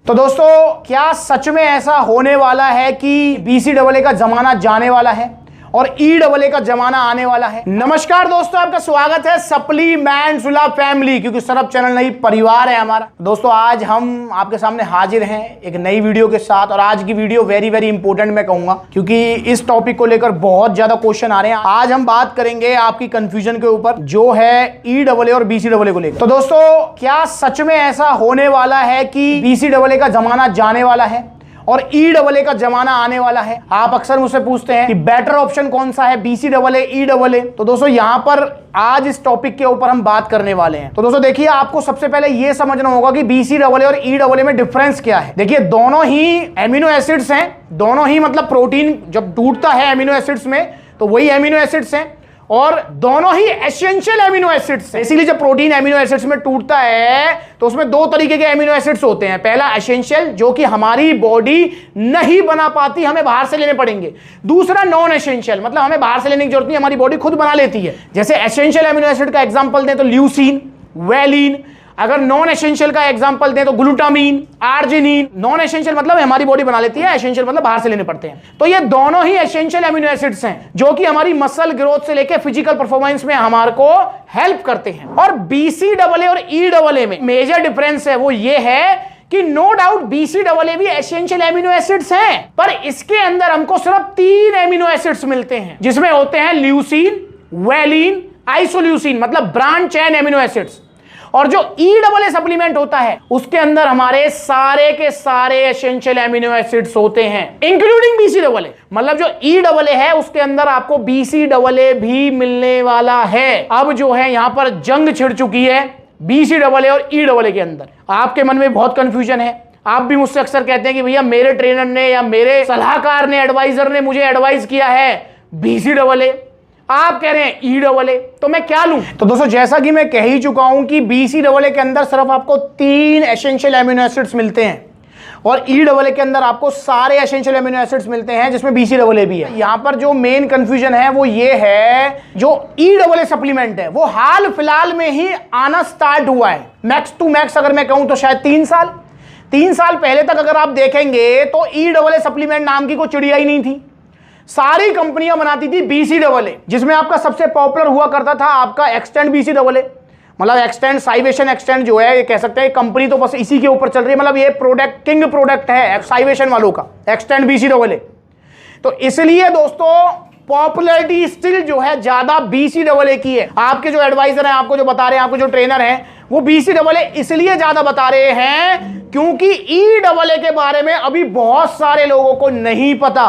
तो दोस्तों, क्या सच में ऐसा होने वाला है कि BCAA का जमाना जाने वाला है और EAA का जमाना आने वाला है? नमस्कार दोस्तों, आपका स्वागत है सप्लीमेंट्स लव फैमिली, क्योंकि सरब चैनल नहीं परिवार है हमारा। दोस्तों, आज हम आपके सामने हाजिर हैं एक नई वीडियो के साथ, और आज की वीडियो वेरी वेरी इंपॉर्टेंट मैं कहूंगा, क्योंकि इस टॉपिक को लेकर बहुत ज्यादा क्वेश्चन आ रहे हैं। आज हम बात करेंगे आपकी कंफ्यूजन के ऊपर, जो है EAA और BCAA को लेकर। तो दोस्तों, क्या सच में ऐसा होने वाला है कि BCAA का जमाना जाने वाला है और EAA का जमाना आने वाला है? आप अक्सर मुझसे पूछते हैं कि बेटर ऑप्शन कौन सा है, BCAA, EAA। तो दोस्तों, यहां पर आज इस टॉपिक के ऊपर हम बात करने वाले हैं। तो दोस्तों देखिए, आपको सबसे पहले यह समझना होगा कि BCAA और EAA में डिफरेंस क्या है। देखिए, दोनों ही एमिनो एसिड्स हैं, दोनों ही मतलब प्रोटीन जब टूटता है एमिनो एसिड्स में तो वही एमिनो एसिड्स हैं, और दोनों ही एसेंशियल एमिनो एसिड्स हैं। इसीलिए जब प्रोटीन एमिनो एसिड्स में टूटता है तो उसमें दो तरीके के एमिनो एसिड्स होते हैं। पहला एसेंशियल, जो कि हमारी बॉडी नहीं बना पाती, हमें बाहर से लेने पड़ेंगे। दूसरा नॉन एसेंशियल, मतलब हमें बाहर से लेने की जरूरत नहीं, हमारी बॉडी खुद बना लेती है। जैसे एसेंशियल एमिनो एसिड का एग्जांपल दें तो ल्यूसीन, वेलिन। अगर नॉन एसेंशियल का एग्जांपल दें तो ग्लूटामीन, आर्जिनिन। नॉन एसेंशियल मतलब हमारी बॉडी बना लेती है, एसेंशियल मतलब बाहर से लेने पड़ते हैं। तो ये दोनों ही एसेंशियल एमिनो एसिड्स हैं, जो कि हमारी मसल ग्रोथ से लेकर फिजिकल परफॉर्मेंस में हमारे को हेल्प करते हैं। और BCAA और EAA में मेजर डिफरेंस है वो ये है कि नो डाउट BCAA भी एसेंशियल एमिनो एसिड्स हैं, पर इसके अंदर हमको सिर्फ 3 एमिनो एसिड्स मिलते हैं, जिसमें होते हैं ल्यूसीन, वेलिन, आइसोल्यूसिन, मतलब ब्रांच चेन एमिनो एसिड्स। और जो EAA सप्लीमेंट होता है उसके अंदर हमारे सारे के सारे एसेंशियल एमिनो एसिड्स होते हैं, इंक्लूडिंग BCAA। मतलब जो EAA है उसके अंदर आपको BCAA भी मिलने वाला है। अब जो है यहां पर जंग छिड़ चुकी है BCAA और EAA के अंदर। आपके मन में बहुत कंफ्यूजन है। आप भी मुझसे अक्सर कहते हैं कि भैया मेरे ट्रेनर ने या मेरे सलाहकार ने, एडवाइजर ने मुझे एडवाइस किया है BCAA, आप कह रहे हैं EAA, तो मैं क्या लूं? तो दोस्तों, जैसा कि मैं कह ही चुका हूं कि BCAA के अंदर सिर्फ आपको 3 एसेंशियल एमिनो एसिड्स मिलते हैं, और EAA के अंदर आपको सारे एसेंशियल एमिनो एसिड्स मिलते हैं, जिसमें BCAA भी है। यहां पर जो मेन कंफ्यूजन है वो ये है, जो EAA सप्लीमेंट है वो हाल फिलहाल में ही आना स्टार्ट हुआ है। मैक्स टू मैक्स अगर मैं कहूं तो शायद 3 साल पहले तक अगर आप देखेंगे तो EAA सप्लीमेंट नाम की कोई चिड़िया ही नहीं थी। सारी कंपनियां बनाती थी BCAA, जिसमें आपका सबसे पॉपुलर हुआ करता था आपका एक्सटेंड BCAA। मतलब एक्सटेंड, साइवेशन एक्सटेंड जो है, ये कह सकते हैं कंपनी तो बस इसी के ऊपर चल रही है। मतलब ये प्रोडक्ट किंग प्रोडक्ट है साइवेशन वालों का, एक्सटेंड BCAA। तो इसलिए दोस्तों, पॉपुलैरिटी स्टिल जो है ज्यादा BCAA की है। आपके जो एडवाइजर हैं, आपको जो बता रहे हैं, आपको जो ट्रेनर हैं, वो BCAA इसलिए ज्यादा बता रहे हैं क्योंकि EAA के बारे में अभी बहुत सारे लोगों को नहीं पता।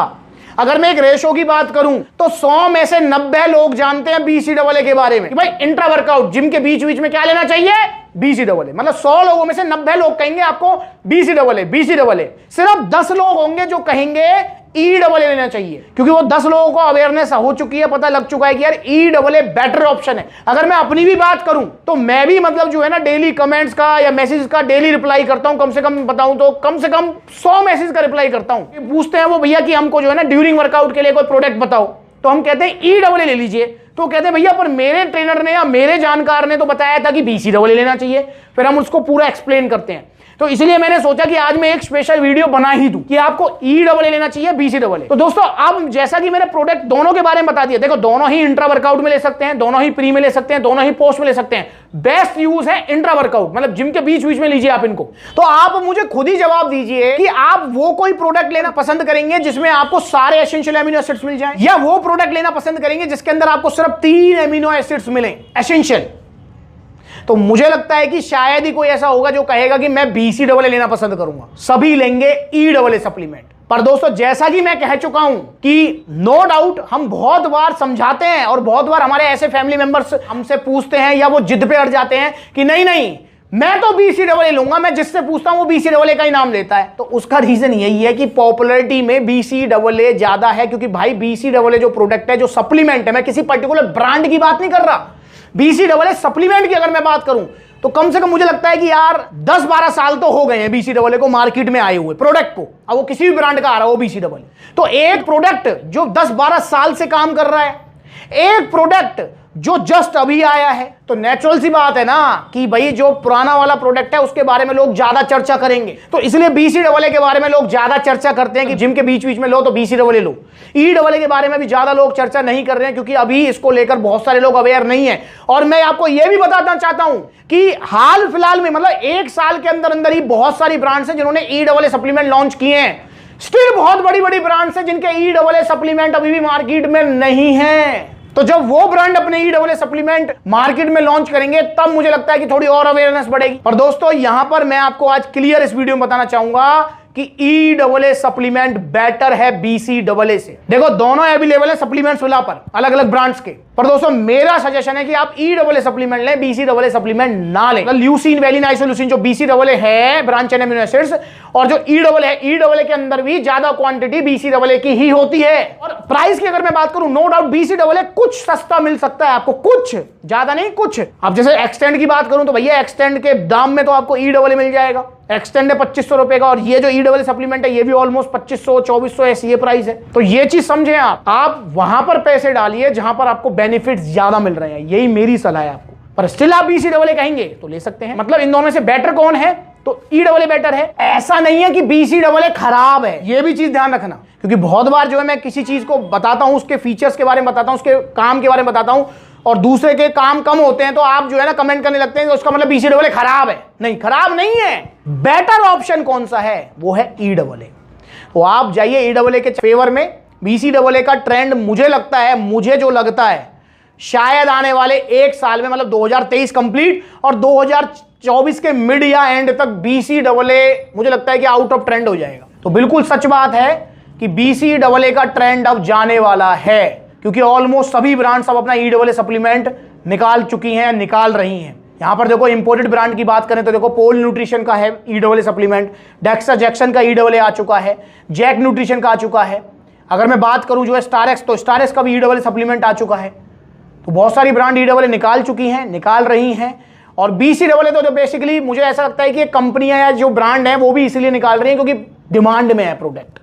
अगर मैं एक रेशो की बात करूं तो 100 में से 90 लोग जानते हैं BCAA के बारे में कि भाई इंट्रा वर्कआउट, जिम के बीच बीच में क्या लेना चाहिए, BCAA। मतलब 100 लोगों में से 90 लोग कहेंगे आपको BCAA। सिर्फ 10 लोग होंगे जो कहेंगे EAA लेना चाहिए, क्योंकि वो 10 लोगों को अवेयरनेस हो चुकी है, पता लग चुका है कि यार EAA बेटर ऑप्शन है। अगर मैं अपनी भी बात करूं तो मैं भी मतलब जो है ना, डेली कमेंट्स का या मैसेज का डेली रिप्लाई करता हूं। कम से कम बताऊं तो कम से कम 100 मैसेज का रिप्लाई करता हूं। पूछते हैं वो भैया कि हमको जो है ना ड्यूरिंग वर्कआउट के लिए कोई प्रोडक्ट बताओ, तो हम कहते हैं EAA ले लीजिए। तो कहते हैं भैया पर मेरे ट्रेनर ने या मेरे जानकार ने तो बताया था कि BCAA लेना चाहिए। फिर हम उसको पूरा एक्सप्लेन करते हैं। तो इसलिए मैंने सोचा कि आज मैं एक स्पेशल वीडियो बना ही दूं कि आपको EAA लेना चाहिए, BCAA। तो दोस्तों, अब जैसा कि मैंने प्रोडक्ट दोनों के बारे में बता दिया, देखो दोनों ही इंट्रा वर्कआउट में ले सकते हैं, दोनों ही प्री में ले सकते हैं, दोनों ही पोस्ट में ले सकते हैं। बेस्ट यूज है इंट्रा वर्कआउट, मतलब जिम के बीच बीच में लीजिए आप इनको। तो आप मुझे खुद ही जवाब दीजिए कि आप वो कोई प्रोडक्ट लेना पसंद करेंगे जिसमें आपको सारे एसेंशियल एमिनो एसिड्स मिल जाएं, या वो प्रोडक्ट लेना पसंद करेंगे जिसके अंदर आपको सिर्फ 3 एमिनो एसिड्स मिले एसेंशियल। तो मुझे लगता है कि शायद ही कोई ऐसा होगा जो कहेगा कि मैं BCAA लेना पसंद करूंगा, सभी लेंगे EAA सप्लीमेंट। पर दोस्तों, जैसा कि मैं कह चुका हूं कि नो डाउट हम बहुत बार समझाते हैं, और बहुत बार हमारे ऐसे फैमिली मेंबर्स हमसे पूछते हैं या वो जिद पे अड़ जाते हैं कि नहीं मैं तो BCAA लूंगा, मैं जिससे पूछता हूं वो BCAA का ही नाम लेता है। तो उसका रीजन यही है कि पॉपुलैरिटी में BCAA ज्यादा है, क्योंकि भाई BCAA जो प्रोडक्ट है, जो सप्लीमेंट है, मैं किसी पर्टिकुलर ब्रांड की बात नहीं कर रहा, BCAA सप्लीमेंट की अगर मैं बात करूं तो कम से कम मुझे लगता है कि यार 10-12 साल तो हो गए हैं BCAA को मार्केट में आए हुए प्रोडक्ट को। अब वो किसी भी ब्रांड का आ रहा हो BCAA, तो एक प्रोडक्ट जो 10-12 साल से काम कर रहा है, एक प्रोडक्ट जो जस्ट अभी आया है। तो नेचुरल सी बात है ना कि भाई जो पुराना वाला प्रोडक्ट है उसके बारे में लोग ज्यादा चर्चा करेंगे, तो इसलिए BCAA के बारे में लोग ज्यादा चर्चा करते हैं कि जिम के बीच बीच में लो तो BCAA लो। EAA के बारे में भी ज्यादा लोग चर्चा नहीं कर रहे हैं क्योंकि अभी इसको लेकर बहुत सारे लोग अवेयर नहीं है। और मैं आपको यह भी बताना चाहता हूं कि हाल फिलहाल में मतलब 1 साल के अंदर अंदर ही बहुत सारी ब्रांड्स हैं जिन्होंने EAA सप्लीमेंट लॉन्च किए हैं। स्टिल बहुत बड़ी बड़ी ब्रांड्स हैं जिनके EAA सप्लीमेंट अभी भी मार्केट में नहीं है। तो जब वो ब्रांड अपने EAA सप्लीमेंट मार्केट में लॉन्च करेंगे तब मुझे लगता है कि थोड़ी और अवेयरनेस बढ़ेगी। पर दोस्तों यहां पर मैं आपको आज क्लियर इस वीडियो में बताना चाहूंगा कि EAA सप्लीमेंट बेटर है BCAA से। देखो दोनों अवेलेबल है सप्लीमेंट्स विला पर, अलग अलग ब्रांड्स के। पर दोस्तों मेरा सजेशन है कि आप EAA सप्लीमेंट लें, BCAA सप्लीमेंट ना लें। ल्यूसीन, वैलिन, आइसोल्यूसिन जो BCAA है ब्रांच एंड अमीनो एसिड्स, और जो EAA है, EAA के अंदर भी ज्यादा क्वांटिटी BCAA की ही होती है। और प्राइस की अगर मैं बात करूं, नो डाउट BCAA कुछ सस्ता मिल सकता है आपको, कुछ ज्यादा नहीं कुछ। अब जैसे एक्सटेंड की बात करूं तो भैया एक्सटेंड के दाम में तो आपको EAA मिल जाएगा। एक्सटेंड है 2500 रुपए का, और ये जो EAA सप्लीमेंट है ये भी ऑलमोस्ट 2500 2400 ऐसी ये प्राइस है। तो ये चीज समझे आप वहां पर पैसे डालिए जहां पर आपको बेनिफिट्स ज्यादा मिल रहे हैं, यही मेरी सलाह है आपको। पर स्टिल आप BCAA कहेंगे तो ले सकते हैं। मतलब इन दोनों में से बेटर कौन है, तो EAA बेटर है। ऐसा नहीं है कि BCAA खराब है, ये भी चीज ध्यान रखना, क्योंकि बहुत बार जो है मैं किसी चीज को बताता हूं, उसके फीचर्स के बारे में बताता हूं, उसके काम के बारे में बताता हूं, और दूसरे के काम कम होते हैं तो आप जो है ना कमेंट करने लगते हैं कि उसका मतलब BCAA खराब है। नहीं, खराब नहीं है। बेटर ऑप्शन कौन सा है, वो है EAA। तो आप जाइए EAA के फेवर में। BCAA का ट्रेंड मुझे लगता है, मुझे जो लगता है शायद आने वाले 1 साल में, मतलब 2023 कंप्लीट और 2024 के मिड या एंड तक BCAA मुझे लगता है कि आउट ऑफ ट्रेंड हो जाएगा। तो बिल्कुल सच बात है कि BCAA का ट्रेंड अब जाने वाला है, क्योंकि ऑलमोस्ट सभी ब्रांड्स अब अपना EAA सप्लीमेंट निकाल चुकी हैं, निकाल रही हैं। यहां पर देखो इंपोर्टेड ब्रांड की बात करें तो देखो पोल न्यूट्रिशन का है EAA सप्लीमेंट, डेक्सा जैक्सन का EAA आ चुका है, जैक न्यूट्रिशन का आ चुका है। अगर मैं बात करूं जो है स्टारेक्स, तो स्टारेक्स का भी EAA सप्लीमेंट आ चुका है। तो बहुत सारी ब्रांड EAA निकाल चुकी हैं, निकाल रही हैं। और BCAA तो जो बेसिकली मुझे ऐसा लगता है कि कंपनियां या जो ब्रांड है वो भी इसीलिए निकाल रही हैं क्योंकि डिमांड में है प्रोडक्ट।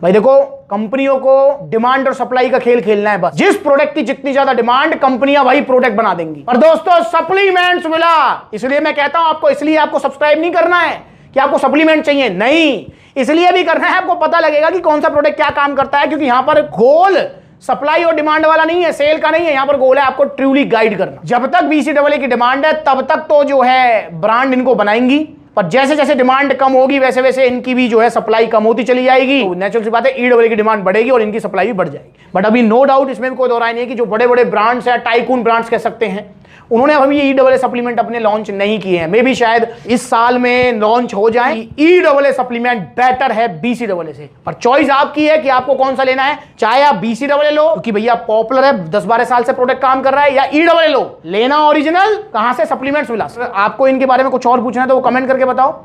भाई देखो कंपनियों को डिमांड और सप्लाई का खेल खेलना है बस। जिस प्रोडक्ट की जितनी ज्यादा डिमांड, कंपनियां वही प्रोडक्ट बना देंगी। पर दोस्तों सप्लीमेंट्स मिला, इसलिए मैं कहता हूं आपको, इसलिए आपको सब्सक्राइब नहीं करना है कि आपको सप्लीमेंट चाहिए, नहीं, इसलिए भी करना है आपको पता लगेगा कि कौन सा प्रोडक्ट क्या काम करता है। क्योंकि यहां पर गोल सप्लाई और डिमांड वाला नहीं है, सेल का नहीं है, यहां पर गोल है आपको ट्रूली गाइड करना। जब तक BCAA की डिमांड है तब तक तो जो है ब्रांड इनको बनाएंगी, पर जैसे जैसे डिमांड कम होगी वैसे वैसे इनकी भी जो है सप्लाई कम होती चली जाएगी। तो नेचुरल सी बात है EAA की डिमांड बढ़ेगी और इनकी सप्लाई भी बढ़ जाएगी। बट अभी नो डाउट इसमें भी कोई दो राय नहीं है कि जो बड़े बड़े ब्रांड्स हैं, टाइकून ब्रांड्स कह सकते हैं, उन्होंने अभी EAA सप्लीमेंट अपने लॉन्च नहीं किए हैं। मे भी शायद इस साल में लॉन्च हो जाए। EAA सप्लीमेंट बेटर है BCAA से, पर चॉइस आपकी है कि आपको कौन सा लेना है। चाहे आप BCAA लो क्योंकि भैया पॉपुलर है, 10-12 साल से प्रोडक्ट काम कर रहा है, या EAA लो, लेना ओरिजिनल कहां से, सप्लीमेंट्स मिला। आपको इनके बारे में कुछ और पूछना है तो वो कमेंट करके बताओ।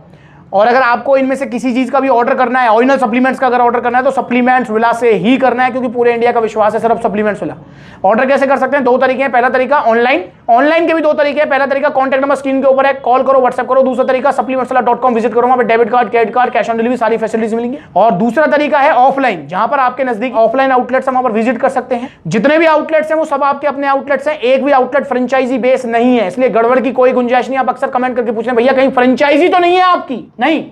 और अगर आपको इनमें से किसी चीज का भी ऑर्डर करना है, ओरिजिनल सप्लीमेंट्स का अगर ऑर्डर करना है तो सप्लीमेंट्स विला से ही करना है, क्योंकि पूरे इंडिया का विश्वास है सिर्फ सप्लीमेंट्स विला। ऑर्डर कैसे कर सकते हैं, 2 तरीके हैं। पहला तरीका ऑनलाइन के भी 2 तरीके हैं। पहला तरीका कॉन्टैक्ट नंबर स्क्रीन के ऊपर है, कॉल करो, व्हाट्सएप करो। दूसरा तरीका supplementswala.com विजिट करो, वहां पे debit card, credit card, cash on delivery सारी फैसिलिटीज मिलेंगी। और दूसरा तरीका है ऑफलाइन, जहां पर आपके नजदीक ऑफलाइन आउटलेट्स हैं, वहां पर विजिट कर सकते हैं। जितने भी आउटलेट्स हैं वो सब आपके अपने आउटलेट्स हैं, एक भी आउटलेट फ्रेंचाइजी बेस नहीं है, इसलिए गड़बड़ की कोई गुंजाइश नहीं। आप अक्सर कमेंट करके पूछ रहे हैं भैया कहीं फ्रेंचाइजी तो नहीं है आपकी, नहीं,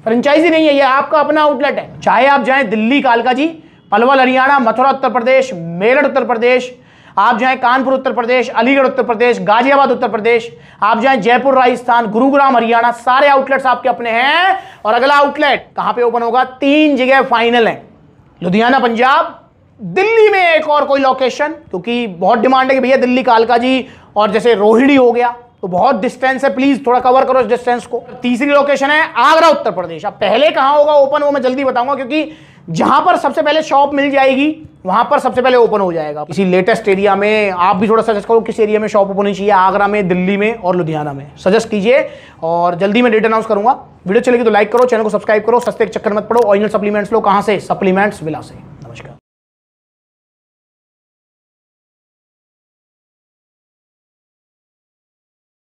फ्रेंचाइजी नहीं है, ये आपका अपना आउटलेट है। चाहे आप जाएं दिल्ली कालकाजी, पलवल हरियाणा, मथुरा उत्तर प्रदेश, मेरठ उत्तर प्रदेश, आप जाएं कानपुर उत्तर प्रदेश, अलीगढ़ उत्तर प्रदेश, गाजियाबाद उत्तर प्रदेश, आप जाएं जयपुर राजस्थान, गुरुग्राम हरियाणा, सारे आउटलेट्स आपके अपने हैं। और अगला आउटलेट कहां पे ओपन होगा, 3 जगह फाइनल है, लुधियाना पंजाब, दिल्ली में एक और कोई लोकेशन, क्योंकि बहुत डिमांड है कि भैया दिल्ली कालकाजी और जैसे रोहिणी हो गया तो बहुत डिस्टेंस है, प्लीज थोड़ा कवर करो इस डिस्टेंस को। तीसरी लोकेशन है आगरा उत्तर प्रदेश। अब पहले कहां होगा ओपन वो मैं जल्दी बताऊंगा, क्योंकि जहां पर सबसे पहले शॉप मिल जाएगी वहां पर सबसे पहले ओपन हो जाएगा। किसी लेटेस्ट एरिया में आप भी थोड़ा सजेस्ट करो किस एरिया में शॉप ओपन होनी चाहिए, आगरा में, दिल्ली में और लुधियाना में, सजेस्ट कीजिए। और जल्दी मैं डेट अनाउंस करूंगा। वीडियो चलेगी तो लाइक करो, चैनल को सब्सक्राइब करो, सस्ते के चक्कर मत पड़ो। ऑरिजिनल सप्लीमेंट्स लो कहां से, सप्लीमेंट्स विला से।